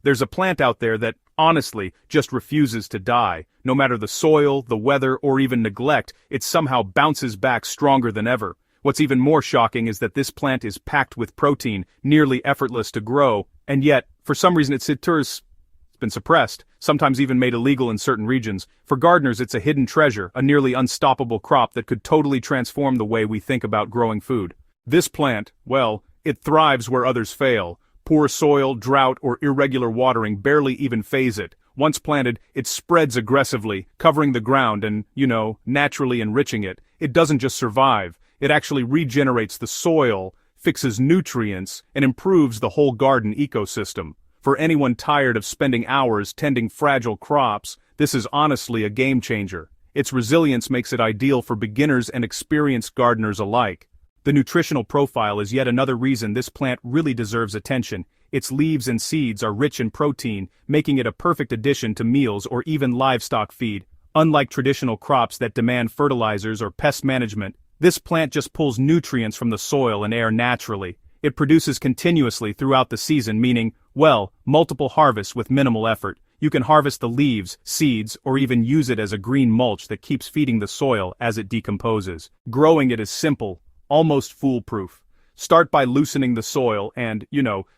There's a plant out there that, honestly, just refuses to die. No matter the soil, the weather, or even neglect, it somehow bounces back stronger than ever. What's even more shocking is that this plant is packed with protein, nearly effortless to grow, and yet, for some reason it's been suppressed, sometimes even made illegal in certain regions. For gardeners, it's a hidden treasure, a nearly unstoppable crop that could totally transform the way we think about growing food. This plant, well, it thrives where others fail. Poor soil, drought, or irregular watering barely even faze it. Once planted, it spreads aggressively, covering the ground and, naturally enriching it. It doesn't just survive, it actually regenerates the soil, fixes nutrients, and improves the whole garden ecosystem. For anyone tired of spending hours tending fragile crops, this is honestly a game changer. Its resilience makes it ideal for beginners and experienced gardeners alike. The nutritional profile is yet another reason this plant really deserves attention. Its leaves and seeds are rich in protein, making it a perfect addition to meals or even livestock feed. Unlike traditional crops that demand fertilizers or pest management, this plant just pulls nutrients from the soil and air naturally. It produces continuously throughout the season, meaning, multiple harvests with minimal effort. You can harvest the leaves, seeds, or even use it as a green mulch that keeps feeding the soil as it decomposes. Growing it is simple, almost foolproof. Start by loosening the soil and,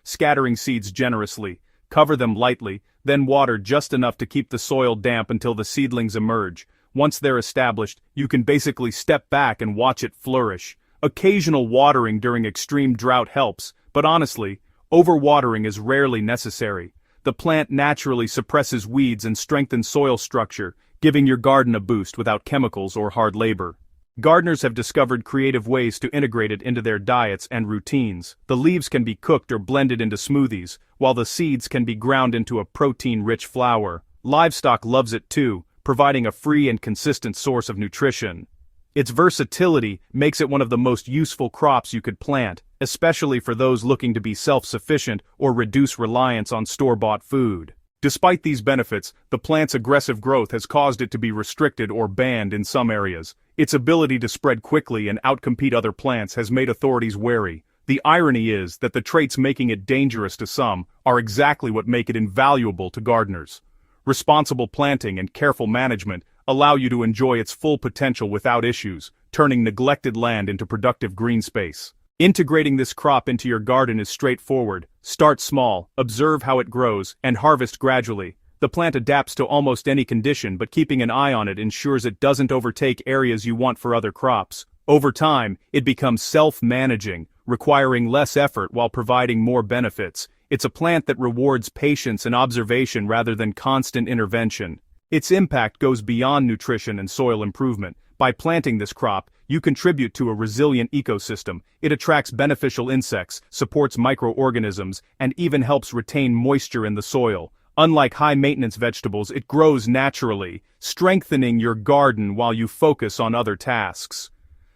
scattering seeds generously. Cover them lightly, then water just enough to keep the soil damp until the seedlings emerge. Once they're established, you can basically step back and watch it flourish. Occasional watering during extreme drought helps, but honestly, overwatering is rarely necessary. The plant naturally suppresses weeds and strengthens soil structure, giving your garden a boost without chemicals or hard labor. Gardeners have discovered creative ways to integrate it into their diets and routines. The leaves can be cooked or blended into smoothies, while the seeds can be ground into a protein-rich flour. Livestock loves it too, providing a free and consistent source of nutrition. Its versatility makes it one of the most useful crops you could plant, especially for those looking to be self-sufficient or reduce reliance on store-bought food. Despite these benefits, the plant's aggressive growth has caused it to be restricted or banned in some areas. Its ability to spread quickly and outcompete other plants has made authorities wary. The irony is that the traits making it dangerous to some are exactly what make it invaluable to gardeners. Responsible planting and careful management allow you to enjoy its full potential without issues, turning neglected land into productive green space. Integrating this crop into your garden is straightforward. Start small, observe how it grows, and harvest gradually. The plant adapts to almost any condition, but keeping an eye on it ensures it doesn't overtake areas you want for other crops. Over time, it becomes self-managing, requiring less effort while providing more benefits. It's a plant that rewards patience and observation rather than constant intervention. Its impact goes beyond nutrition and soil improvement. By planting this crop, you contribute to a resilient ecosystem. It attracts beneficial insects, supports microorganisms, and even helps retain moisture in the soil. Unlike high-maintenance vegetables, it grows naturally, strengthening your garden while you focus on other tasks.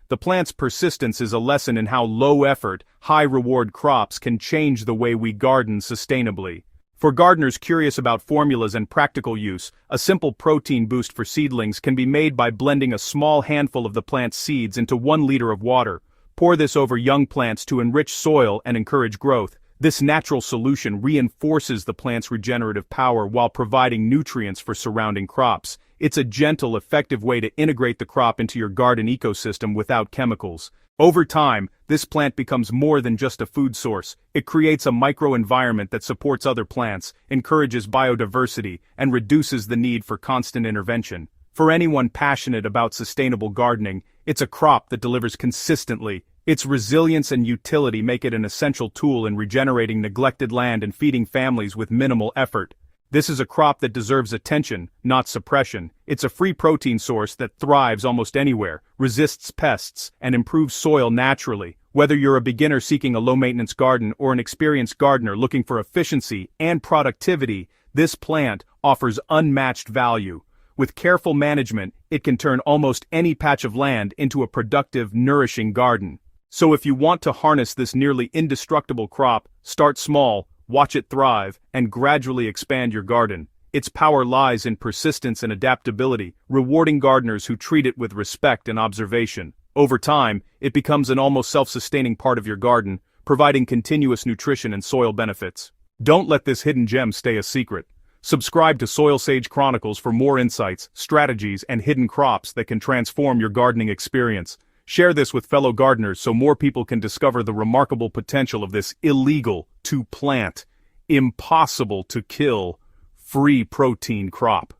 The plant's persistence is a lesson in how low-effort, high-reward crops can change the way we garden sustainably. For gardeners curious about formulas and practical use, a simple protein boost for seedlings can be made by blending a small handful of the plant's seeds into 1 liter of water. Pour this over young plants to enrich soil and encourage growth. This natural solution reinforces the plant's regenerative power while providing nutrients for surrounding crops. It's a gentle, effective way to integrate the crop into your garden ecosystem without chemicals. Over time, this plant becomes more than just a food source. It creates a microenvironment that supports other plants, encourages biodiversity, and reduces the need for constant intervention. For anyone passionate about sustainable gardening, it's a crop that delivers consistently. Its resilience and utility make it an essential tool in regenerating neglected land and feeding families with minimal effort. This is a crop that deserves attention, not suppression. It's a free protein source that thrives almost anywhere, resists pests, and improves soil naturally. Whether you're a beginner seeking a low-maintenance garden or an experienced gardener looking for efficiency and productivity, this plant offers unmatched value. With careful management, it can turn almost any patch of land into a productive, nourishing garden. So if you want to harness this nearly indestructible crop, start small, watch it thrive, and gradually expand your garden. Its power lies in persistence and adaptability, rewarding gardeners who treat it with respect and observation. Over time, it becomes an almost self-sustaining part of your garden, providing continuous nutrition and soil benefits. Don't let this hidden gem stay a secret. Subscribe to Soilsage Chronicles for more insights, strategies, and hidden crops that can transform your gardening experience. Share this with fellow gardeners so more people can discover the remarkable potential of this illegal to plant, impossible to kill, free protein crop.